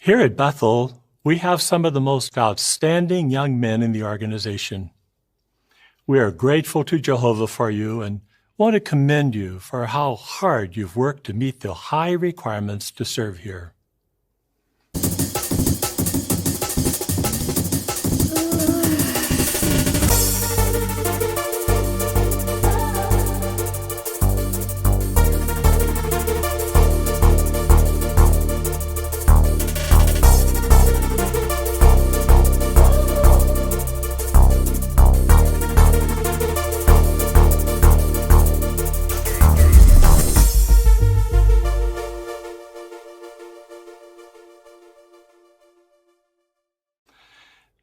Here at Bethel, we have some of the most outstanding young men in the organization. We are grateful to Jehovah for you and want to commend you for how hard you've worked to meet the high requirements to serve here.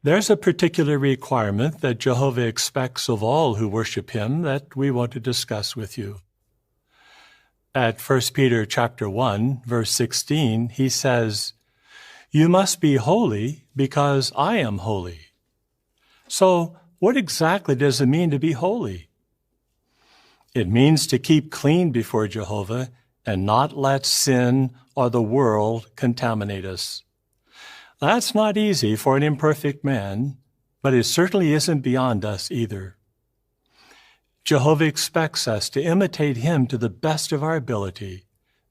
There's a particular requirement that Jehovah expects of all who worship him that we want to discuss with you. At 1 Peter chapter 1, verse 16, he says, "You must be holy because I am holy." So, what exactly does it mean to be holy? It means to keep clean before Jehovah and not let sin or the world contaminate us. That's not easy for an imperfect man, but it certainly isn't beyond us either. Jehovah expects us to imitate him to the best of our ability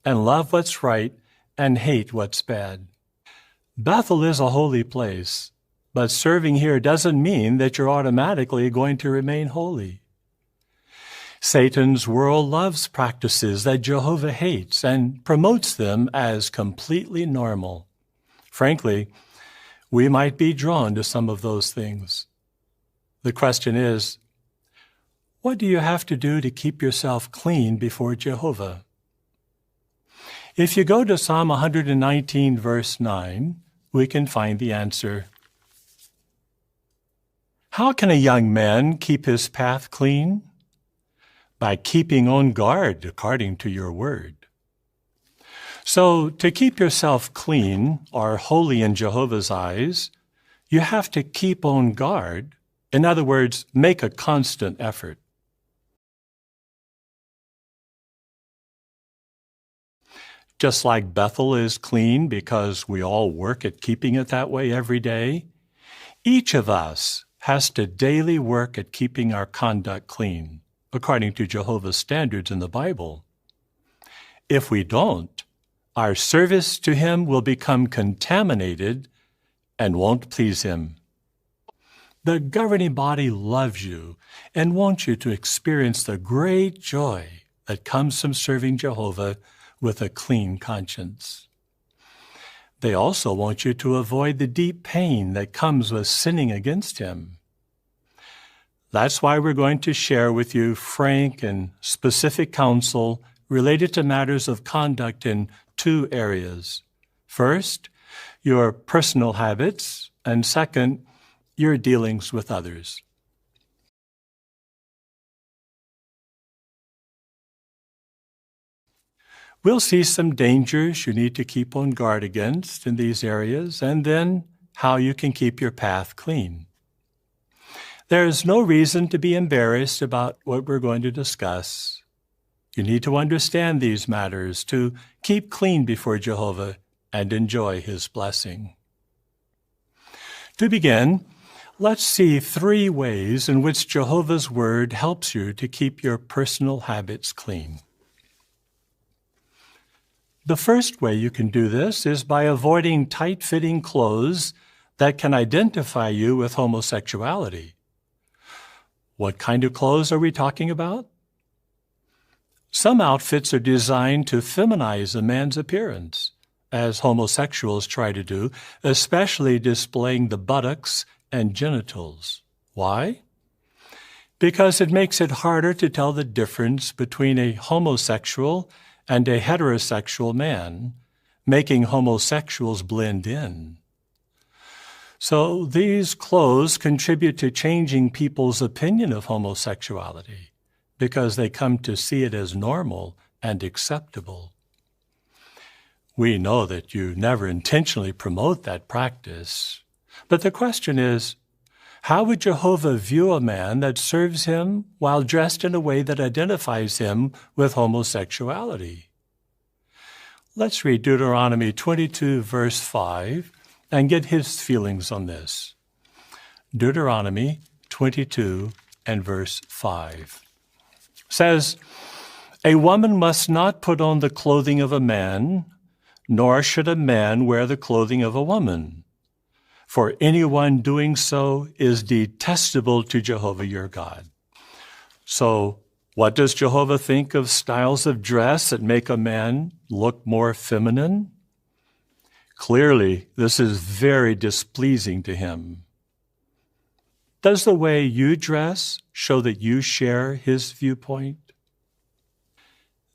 and love what's right and hate what's bad. Bethel is a holy place, but serving here doesn't mean that you're automatically going to remain holy. Satan's world loves practices that Jehovah hates and promotes them as completely normal. Frankly, we might be drawn to some of those things. The question is, what do you have to do to keep yourself clean before Jehovah? If you go to Psalm 119, verse 9, we can find the answer. How can a young man keep his path clean? By keeping on guard according to your word. So, to keep yourself clean or holy in Jehovah's eyes, you have to keep on guard. In other words, make a constant effort. Just like Bethel is clean because we all work at keeping it that way every day, each of us has to daily work at keeping our conduct clean, according to Jehovah's standards in the Bible. If we don't, our service to him will become contaminated and won't please him. The governing body loves you and wants you to experience the great joy that comes from serving Jehovah with a clean conscience. They also want you to avoid the deep pain that comes with sinning against him. That's why we're going to share with you frank and specific counsel related to matters of conduct in two areas. First, your personal habits, and second, your dealings with others. We'll see some dangers you need to keep on guard against in these areas, and then how you can keep your path clean. There is no reason to be embarrassed about what we're going to discuss. You need to understand these matters to keep clean before Jehovah and enjoy his blessing. To begin, let's see 3 ways in which Jehovah's Word helps you to keep your personal habits clean. The first way you can do this is by avoiding tight-fitting clothes that can identify you with homosexuality. What kind of clothes are we talking about? Some outfits are designed to feminize a man's appearance, as homosexuals try to do, especially displaying the buttocks and genitals. Why? Because it makes it harder to tell the difference between a homosexual and a heterosexual man, making homosexuals blend in. So these clothes contribute to changing people's opinion of homosexuality because they come to see it as normal and acceptable. We know that you never intentionally promote that practice, but the question is, how would Jehovah view a man that serves him while dressed in a way that identifies him with homosexuality? Let's read Deuteronomy 22, verse 5, and get his feelings on this. Deuteronomy 22 and verse 5 says, "A woman must not put on the clothing of a man, nor should a man wear the clothing of a woman. For anyone doing so is detestable to Jehovah your God." So, what does Jehovah think of styles of dress that make a man look more feminine? Clearly, this is very displeasing to him. Does the way you dress show that you share his viewpoint?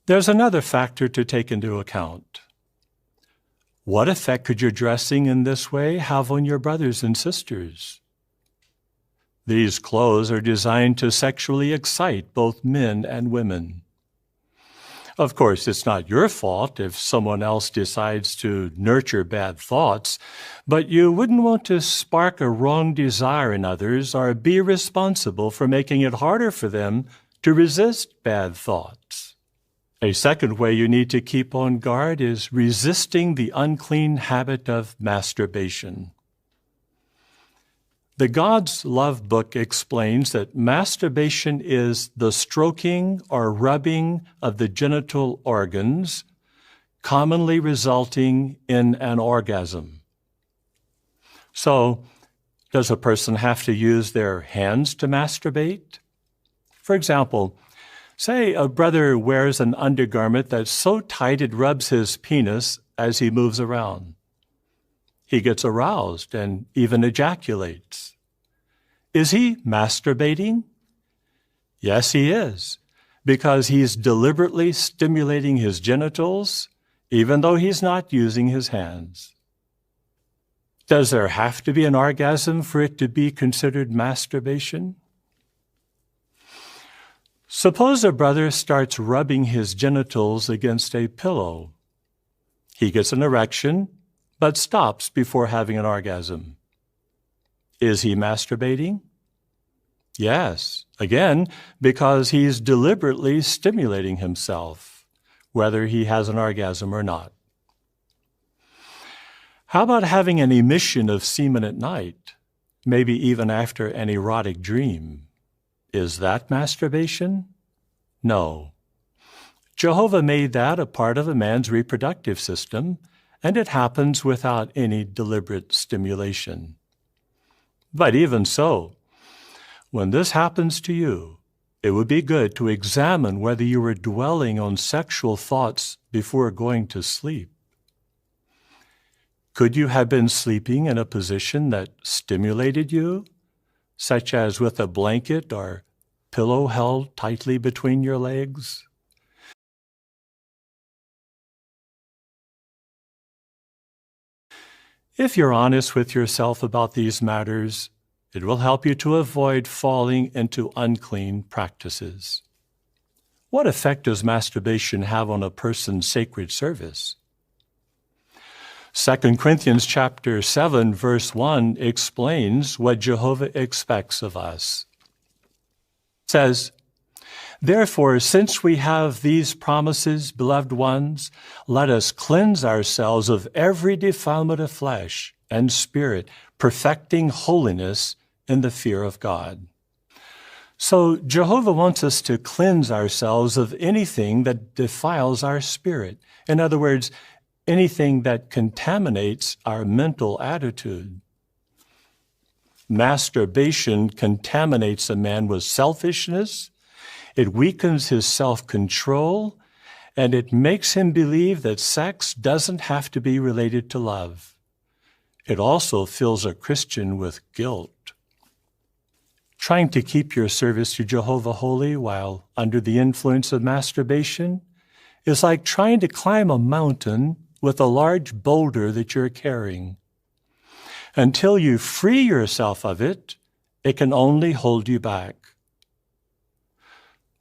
There's another factor to take into account. What effect could your dressing in this way have on your brothers and sisters? These clothes are designed to sexually excite both men and women. Of course, it's not your fault if someone else decides to nurture bad thoughts, but you wouldn't want to spark a wrong desire in others or be responsible for making it harder for them to resist bad thoughts. A second way you need to keep on guard is resisting the unclean habit of masturbation. The God's Love book explains that masturbation is the stroking or rubbing of the genital organs, commonly resulting in an orgasm. So, does a person have to use their hands to masturbate? For example, say a brother wears an undergarment that's so tight it rubs his penis as he moves around. He gets aroused and even ejaculates. Is he masturbating? Yes, he is, because he's deliberately stimulating his genitals, even though he's not using his hands. Does there have to be an orgasm for it to be considered masturbation? Suppose a brother starts rubbing his genitals against a pillow. He gets an erection, but stops before having an orgasm. Is he masturbating? Yes, again, because he's deliberately stimulating himself, whether he has an orgasm or not. How about having an emission of semen at night, maybe even after an erotic dream? Is that masturbation? No. Jehovah made that a part of a man's reproductive system, and it happens without any deliberate stimulation. But even so, when this happens to you, it would be good to examine whether you were dwelling on sexual thoughts before going to sleep. Could you have been sleeping in a position that stimulated you, such as with a blanket or pillow held tightly between your legs? If you're honest with yourself about these matters, it will help you to avoid falling into unclean practices. What effect does masturbation have on a person's sacred service? 2 Corinthians chapter 7, verse 1 explains what Jehovah expects of us. It says, "Therefore, since we have these promises, beloved ones, let us cleanse ourselves of every defilement of flesh and spirit, perfecting holiness in the fear of God." So Jehovah wants us to cleanse ourselves of anything that defiles our spirit. In other words, anything that contaminates our mental attitude. Masturbation contaminates a man with selfishness, it weakens his self-control, and it makes him believe that sex doesn't have to be related to love. It also fills a Christian with guilt. Trying to keep your service to Jehovah holy while under the influence of masturbation is like trying to climb a mountain with a large boulder that you're carrying. Until you free yourself of it, it can only hold you back.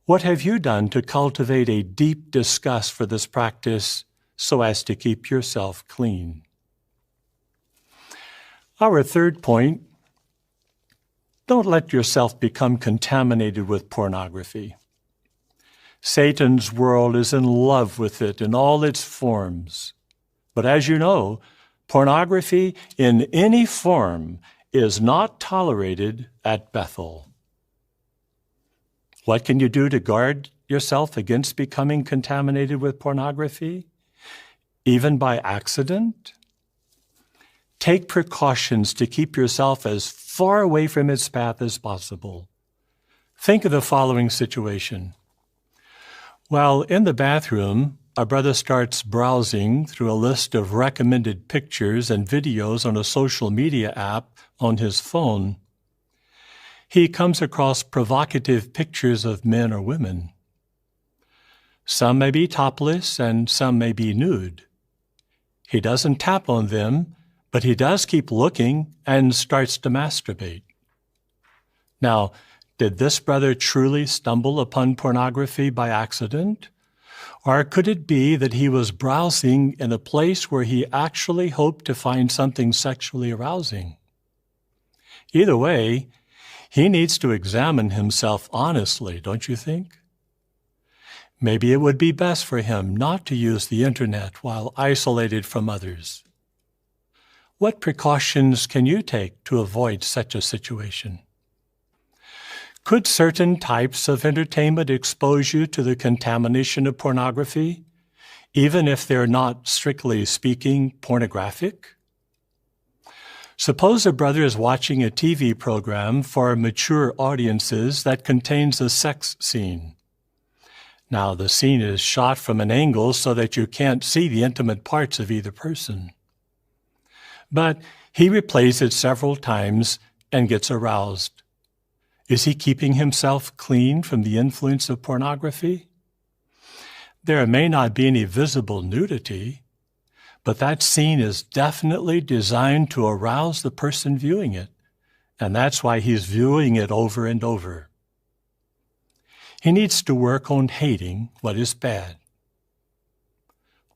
What have you done to cultivate a deep disgust for this practice so as to keep yourself clean? Our third point, don't let yourself become contaminated with pornography. Satan's world is in love with it in all its forms. But as you know, pornography in any form is not tolerated at Bethel. What can you do to guard yourself against becoming contaminated with pornography, even by accident? Take precautions to keep yourself as far away from its path as possible. Think of the following situation. While in the bathroom, a brother starts browsing through a list of recommended pictures and videos on a social media app on his phone. He comes across provocative pictures of men or women. Some may be topless and some may be nude. He doesn't tap on them, but he does keep looking and starts to masturbate. Now, did this brother truly stumble upon pornography by accident? Or could it be that he was browsing in a place where he actually hoped to find something sexually arousing? Either way, he needs to examine himself honestly, don't you think? Maybe it would be best for him not to use the internet while isolated from others. What precautions can you take to avoid such a situation? Could certain types of entertainment expose you to the contamination of pornography, even if they're not, strictly speaking, pornographic? Suppose a brother is watching a TV program for mature audiences that contains a sex scene. Now, the scene is shot from an angle so that you can't see the intimate parts of either person. But he replays it several times and gets aroused. Is he keeping himself clean from the influence of pornography? There may not be any visible nudity, but that scene is definitely designed to arouse the person viewing it, and that's why he's viewing it over and over. He needs to work on hating what is bad.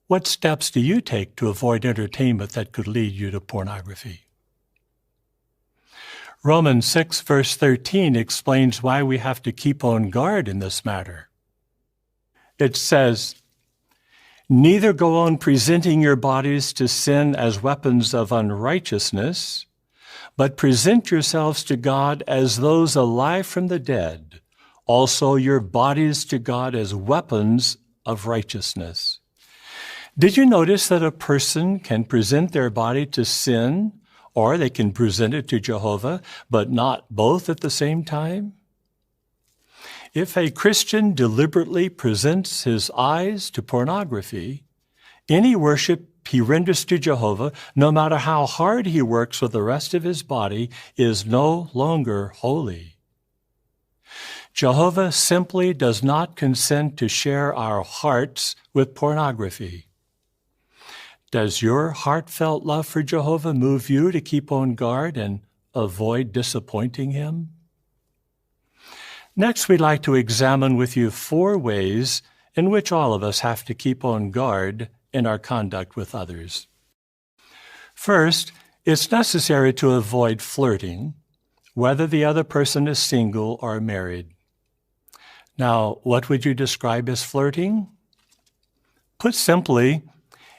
What steps do you take to avoid entertainment that could lead you to pornography? Romans 6, verse 13 explains why we have to keep on guard in this matter. It says, "Neither go on presenting your bodies to sin as weapons of unrighteousness, but present yourselves to God as those alive from the dead, also your bodies to God as weapons of righteousness." Did you notice that a person can present their body to sin, or they can present it to Jehovah, but not both at the same time? If a Christian deliberately presents his eyes to pornography, any worship he renders to Jehovah, no matter how hard he works with the rest of his body, is no longer holy. Jehovah simply does not consent to share our hearts with pornography. Does your heartfelt love for Jehovah move you to keep on guard and avoid disappointing him? Next, we'd like to examine with you 4 ways in which all of us have to keep on guard in our conduct with others. First, it's necessary to avoid flirting, whether the other person is single or married. Now, what would you describe as flirting? Put simply,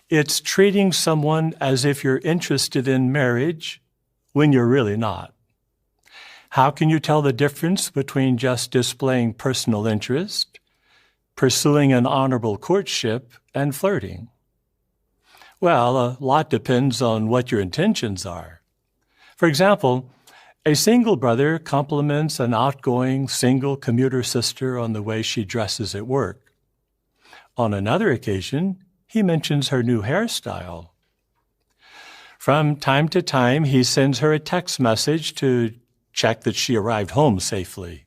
it's treating someone as if you're interested in marriage when you're really not. How can you tell the difference between just displaying personal interest, pursuing an honorable courtship, and flirting? Well, a lot depends on what your intentions are. For example, a single brother compliments an outgoing single commuter sister on the way she dresses at work. On another occasion, he mentions her new hairstyle. From time to time, he sends her a text message to check that she arrived home safely.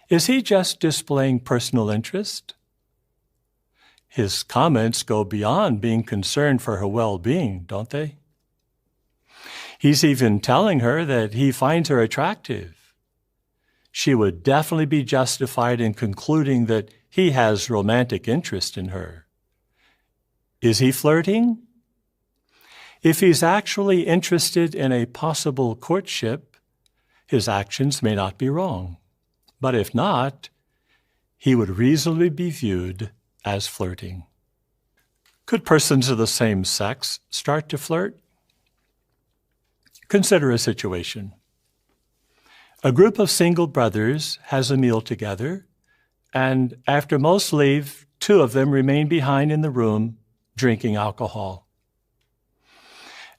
Is he just displaying personal interest? His comments go beyond being concerned for her well-being, don't they? He's even telling her that he finds her attractive. She would definitely be justified in concluding that he has romantic interest in her. Is he flirting? If he's actually interested in a possible courtship, his actions may not be wrong. But if not, he would reasonably be viewed as flirting. Could persons of the same sex start to flirt? Consider a situation. A group of single brothers has a meal together, and after most leave, two of them remain behind in the room drinking alcohol.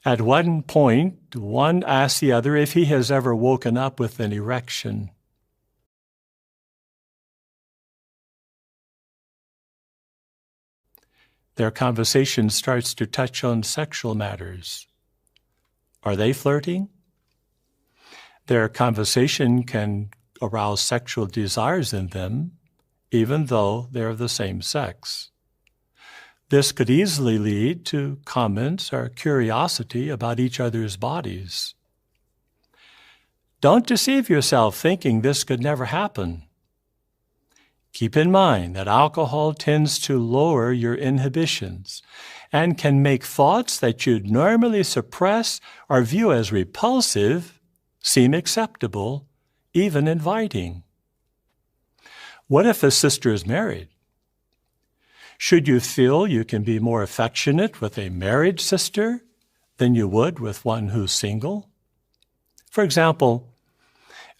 At one point, one asks the other if he has ever woken up with an erection. Their conversation starts to touch on sexual matters. Are they flirting? Their conversation can arouse sexual desires in them, even though they're of the same sex. This could easily lead to comments or curiosity about each other's bodies. Don't deceive yourself thinking this could never happen. Keep in mind that alcohol tends to lower your inhibitions and can make thoughts that you'd normally suppress or view as repulsive seem acceptable, even inviting. What if a sister is married? Should you feel you can be more affectionate with a married sister than you would with one who's single? For example,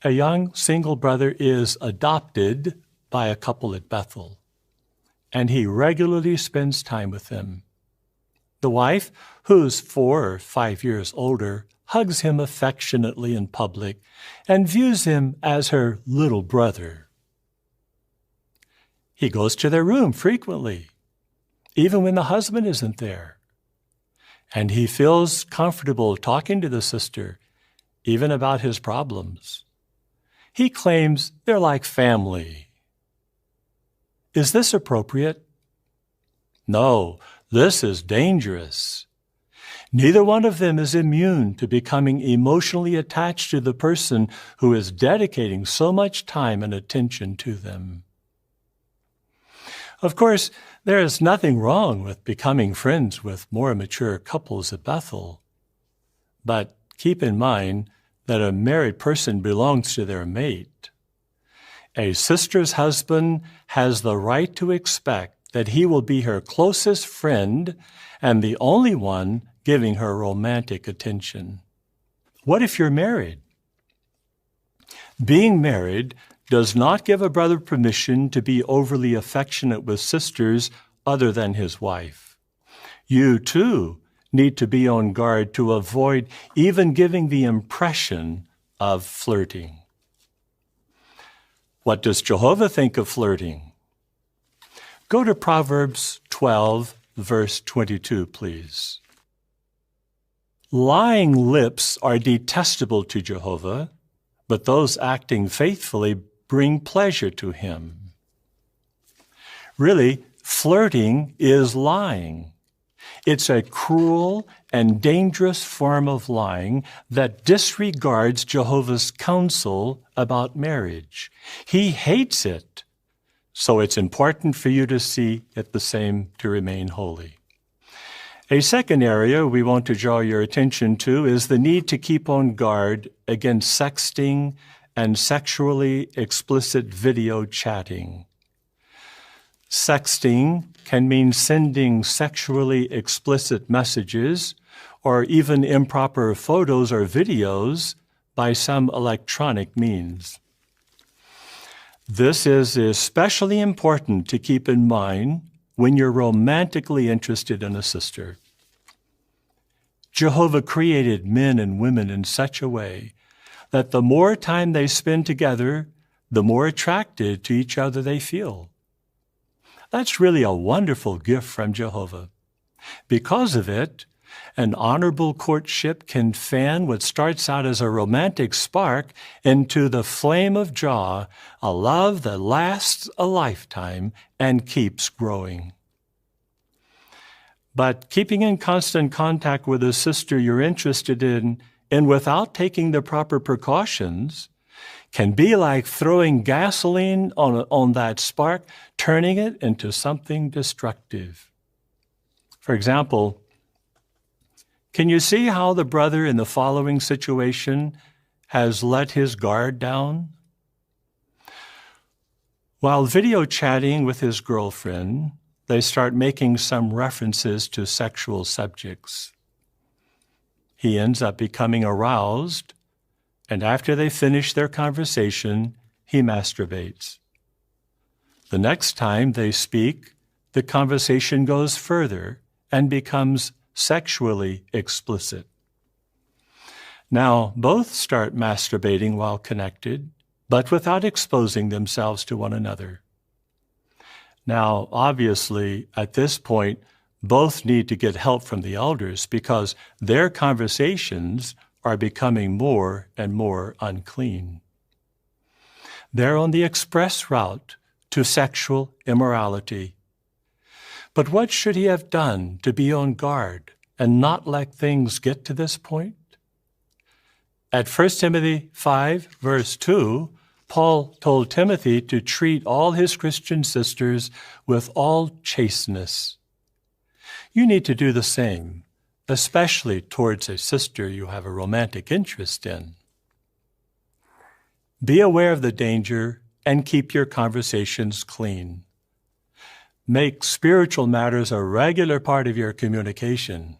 a young single brother is adopted by a couple at Bethel, and he regularly spends time with them. The wife, who's 4 or 5 years older, hugs him affectionately in public and views him as her little brother. He goes to their room frequently, even when the husband isn't there. And he feels comfortable talking to the sister, even about his problems. He claims they're like family. Is this appropriate? No, this is dangerous. Neither one of them is immune to becoming emotionally attached to the person who is dedicating so much time and attention to them. Of course, there is nothing wrong with becoming friends with more mature couples at Bethel. But keep in mind that a married person belongs to their mate. A sister's husband has the right to expect that he will be her closest friend and the only one giving her romantic attention. What if you're married? Being married does not give a brother permission to be overly affectionate with sisters other than his wife. You, too, need to be on guard to avoid even giving the impression of flirting. What does Jehovah think of flirting? Go to Proverbs 12, verse 22, please. Lying lips are detestable to Jehovah, but those acting faithfully bring pleasure to him. Really, flirting is lying. It's a cruel and dangerous form of lying that disregards Jehovah's counsel about marriage. He hates it, so it's important for you to see it the same to remain holy. A second area we want to draw your attention to is the need to keep on guard against sexting and sexually explicit video chatting. Sexting can mean sending sexually explicit messages or even improper photos or videos by some electronic means. This is especially important to keep in mind when you're romantically interested in a sister. Jehovah created men and women in such a way that the more time they spend together, the more attracted to each other they feel. That's really a wonderful gift from Jehovah. Because of it, an honorable courtship can fan what starts out as a romantic spark into the flame of joy, a love that lasts a lifetime and keeps growing. But keeping in constant contact with a sister you're interested in and without taking the proper precautions can be like throwing gasoline on that spark, turning it into something destructive. For example, can you see how the brother in the following situation has let his guard down? While video chatting with his girlfriend, they start making some references to sexual subjects. He ends up becoming aroused, and after they finish their conversation, he masturbates. The next time they speak, the conversation goes further and becomes sexually explicit. Now, both start masturbating while connected, but without exposing themselves to one another. Now, obviously, at this point, both need to get help from the elders because their conversations are becoming more and more unclean. They're on the express route to sexual immorality. But what should he have done to be on guard and not let things get to this point? At 1 Timothy 5, verse 2, Paul told Timothy to treat all his Christian sisters with all chasteness. You need to do the same, especially towards a sister you have a romantic interest in. Be aware of the danger and keep your conversations clean. Make spiritual matters a regular part of your communication.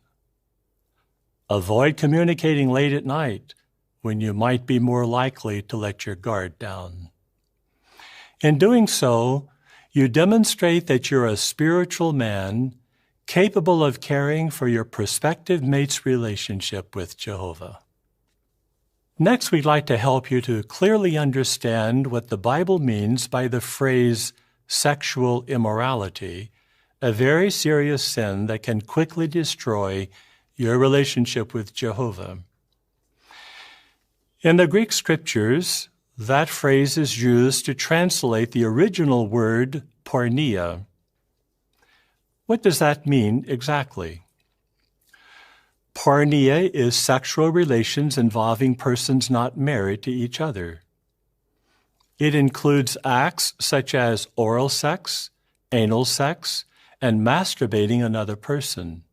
Avoid communicating late at night when you might be more likely to let your guard down. In doing so, you demonstrate that you're a spiritual man capable of caring for your prospective mate's relationship with Jehovah. Next, we'd like to help you to clearly understand what the Bible means by the phrase sexual immorality, a very serious sin that can quickly destroy your relationship with Jehovah. In the Greek scriptures, that phrase is used to translate the original word porneia. What does that mean exactly? Porneia is sexual relations involving persons not married to each other. It includes acts such as oral sex, anal sex, and masturbating another person.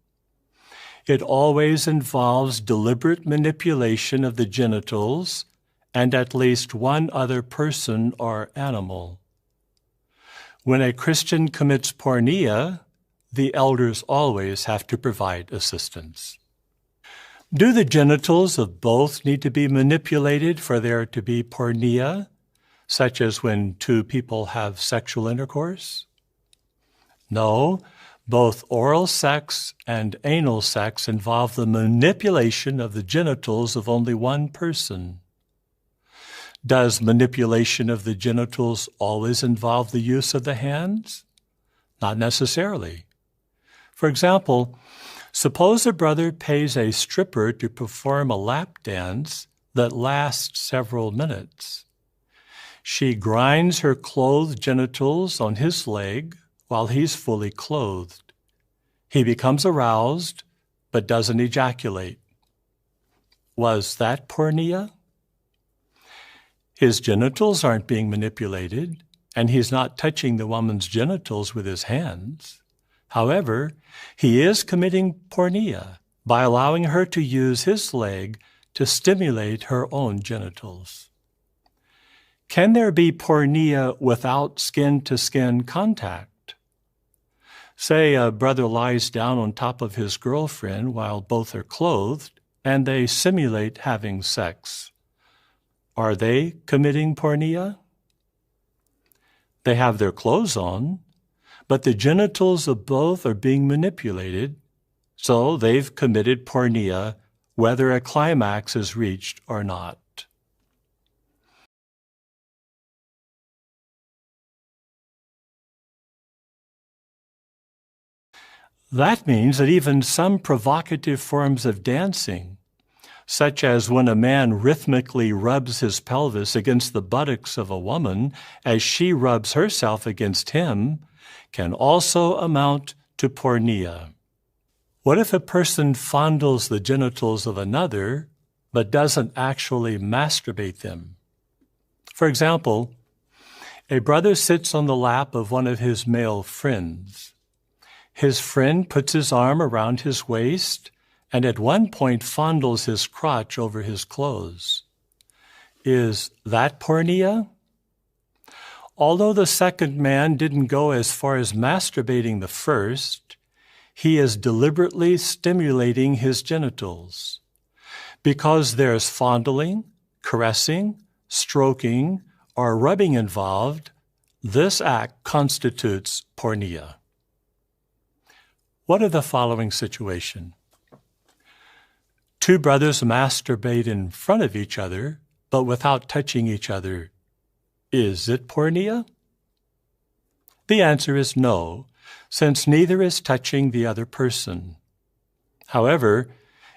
It always involves deliberate manipulation of the genitals and at least one other person or animal. When a Christian commits porneia, the elders always have to provide assistance. Do the genitals of both need to be manipulated for there to be porneia, such as when two people have sexual intercourse? No. Both oral sex and anal sex involve the manipulation of the genitals of only one person. Does manipulation of the genitals always involve the use of the hands? Not necessarily. For example, suppose a brother pays a stripper to perform a lap dance that lasts several minutes. She grinds her clothed genitals on his leg while he's fully clothed. He becomes aroused, but doesn't ejaculate. Was that porneia? His genitals aren't being manipulated, and he's not touching the woman's genitals with his hands. However, he is committing porneia by allowing her to use his leg to stimulate her own genitals. Can there be porneia without skin-to-skin contact? Say a brother lies down on top of his girlfriend while both are clothed, and they simulate having sex. Are they committing porneia? They have their clothes on, but the genitals of both are being manipulated, so they've committed porneia whether a climax is reached or not. That means that even some provocative forms of dancing, such as when a man rhythmically rubs his pelvis against the buttocks of a woman as she rubs herself against him, can also amount to porneia. What if a person fondles the genitals of another but doesn't actually masturbate them? For example, a brother sits on the lap of one of his male friends. His friend puts his arm around his waist and at one point fondles his crotch over his clothes. Is that porneia? Although the second man didn't go as far as masturbating the first, he is deliberately stimulating his genitals. Because there's fondling, caressing, stroking, or rubbing involved, this act constitutes porneia. What are the following situation? Two brothers masturbate in front of each other, but without touching each other. Is it porneia? The answer is no, since neither is touching the other person. However,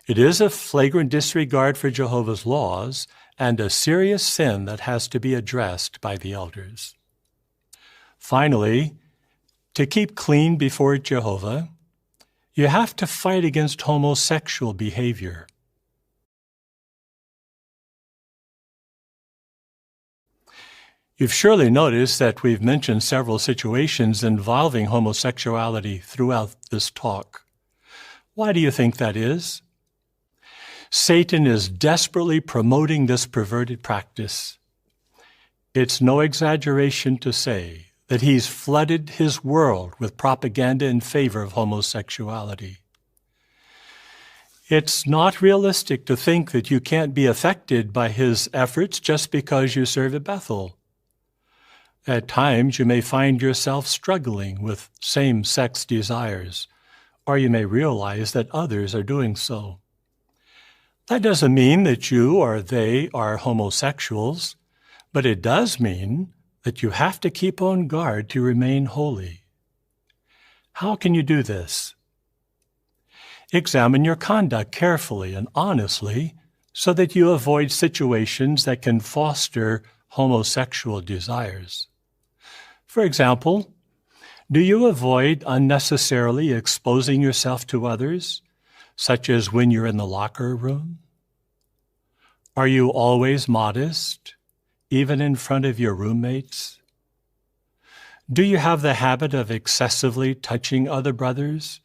it is a flagrant disregard for Jehovah's laws and a serious sin that has to be addressed by the elders. Finally, to keep clean before Jehovah, you have to fight against homosexual behavior. You've surely noticed that we've mentioned several situations involving homosexuality throughout this talk. Why do you think that is? Satan is desperately promoting this perverted practice. It's no exaggeration to say that he's flooded his world with propaganda in favor of homosexuality. It's not realistic to think that you can't be affected by his efforts just because you serve at Bethel. At times, you may find yourself struggling with same-sex desires, or you may realize that others are doing so. That doesn't mean that you or they are homosexuals, but it does mean that you have to keep on guard to remain holy. How can you do this? Examine your conduct carefully and honestly so that you avoid situations that can foster homosexual desires. For example, do you avoid unnecessarily exposing yourself to others, such as when you're in the locker room? Are you always modest, even in front of your roommates? Do you have the habit of excessively touching other brothers,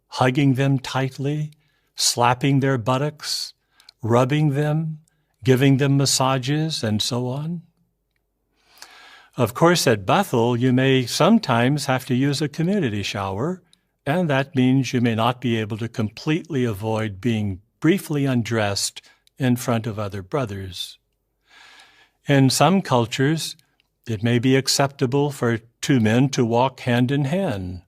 hugging them tightly, slapping their buttocks, rubbing them, giving them massages, and so on? Of course, at Bethel, you may sometimes have to use a community shower, and that means you may not be able to completely avoid being briefly undressed in front of other brothers. In some cultures, it may be acceptable for two men to walk hand in hand,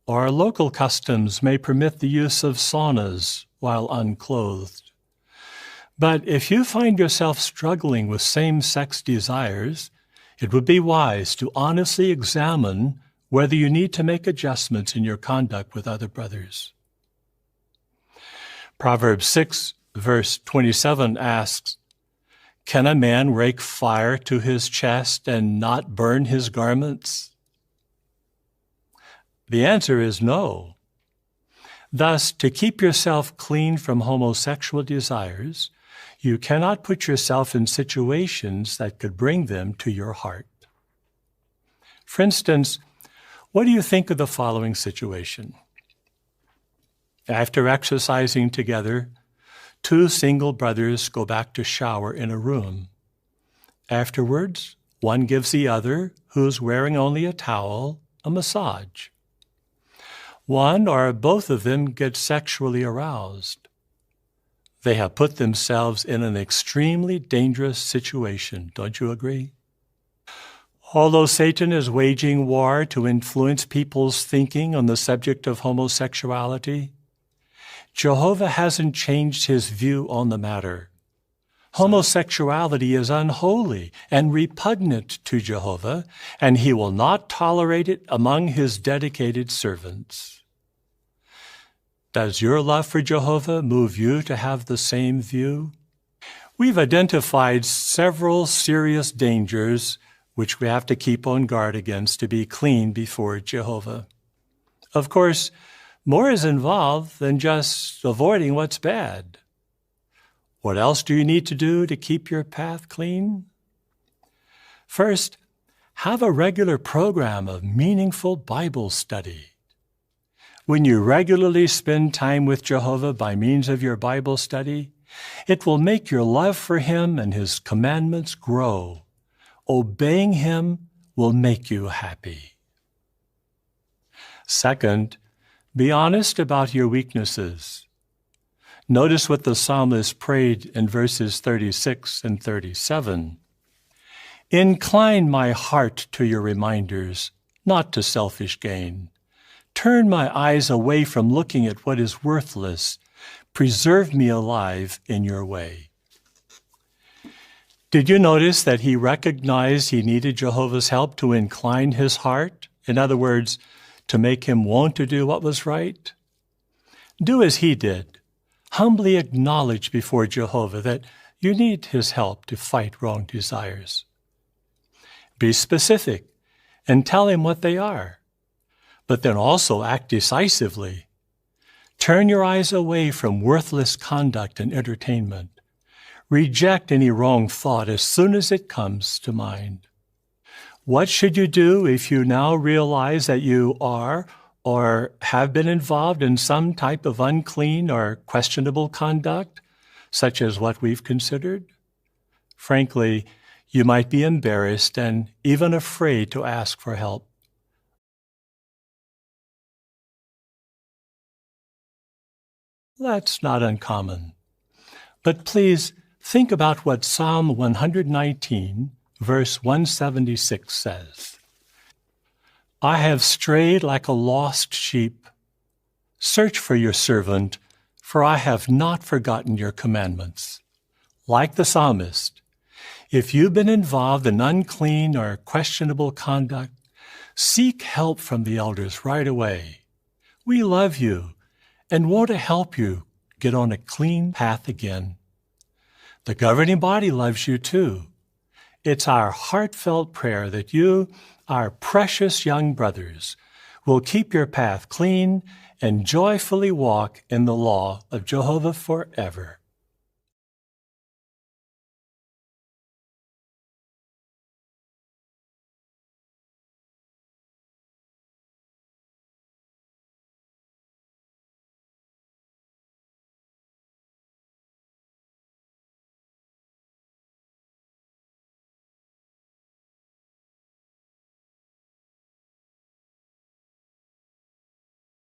or local customs may permit the use of saunas while unclothed. But if you find yourself struggling with same-sex desires, it would be wise to honestly examine whether you need to make adjustments in your conduct with other brothers. Proverbs 6, verse 27 asks, "Can a man rake fire to his chest and not burn his garments?" The answer is no. Thus, to keep yourself clean from homosexual desires, you cannot put yourself in situations that could bring them to your heart. For instance, what do you think of the following situation? After exercising together, two single brothers go back to shower in a room. Afterwards, one gives the other, who's wearing only a towel, a massage. One or both of them get sexually aroused. They have put themselves in an extremely dangerous situation, don't you agree? Although Satan is waging war to influence people's thinking on the subject of homosexuality, Jehovah hasn't changed his view on the matter. Homosexuality is unholy and repugnant to Jehovah, and he will not tolerate it among his dedicated servants. Does your love for Jehovah move you to have the same view? We've identified several serious dangers which we have to keep on guard against to be clean before Jehovah. Of course, more is involved than just avoiding what's bad. What else do you need to do to keep your path clean? First, have a regular program of meaningful Bible study. When you regularly spend time with Jehovah by means of your Bible study, it will make your love for him and his commandments grow. Obeying him will make you happy. Second, be honest about your weaknesses. Notice what the psalmist prayed in verses 36 and 37. Incline my heart to your reminders, not to selfish gain. Turn my eyes away from looking at what is worthless. Preserve me alive in your way. Did you notice that he recognized he needed Jehovah's help to incline his heart? In other words, to make him want to do what was right? Do as he did. Humbly acknowledge before Jehovah that you need his help to fight wrong desires. Be specific and tell him what they are, but then also act decisively. Turn your eyes away from worthless conduct and entertainment. Reject any wrong thought as soon as it comes to mind. What should you do if you now realize that you are or have been involved in some type of unclean or questionable conduct, such as what we've considered? Frankly, you might be embarrassed and even afraid to ask for help. That's not uncommon. But please think about what Psalm 119, verse 176 says. I have strayed like a lost sheep. Search for your servant, for I have not forgotten your commandments. Like the psalmist, if you've been involved in unclean or questionable conduct, seek help from the elders right away. We love you and want to help you get on a clean path again. The governing body loves you too. It's our heartfelt prayer that you, our precious young brothers, will keep your path clean and joyfully walk in the law of Jehovah forever.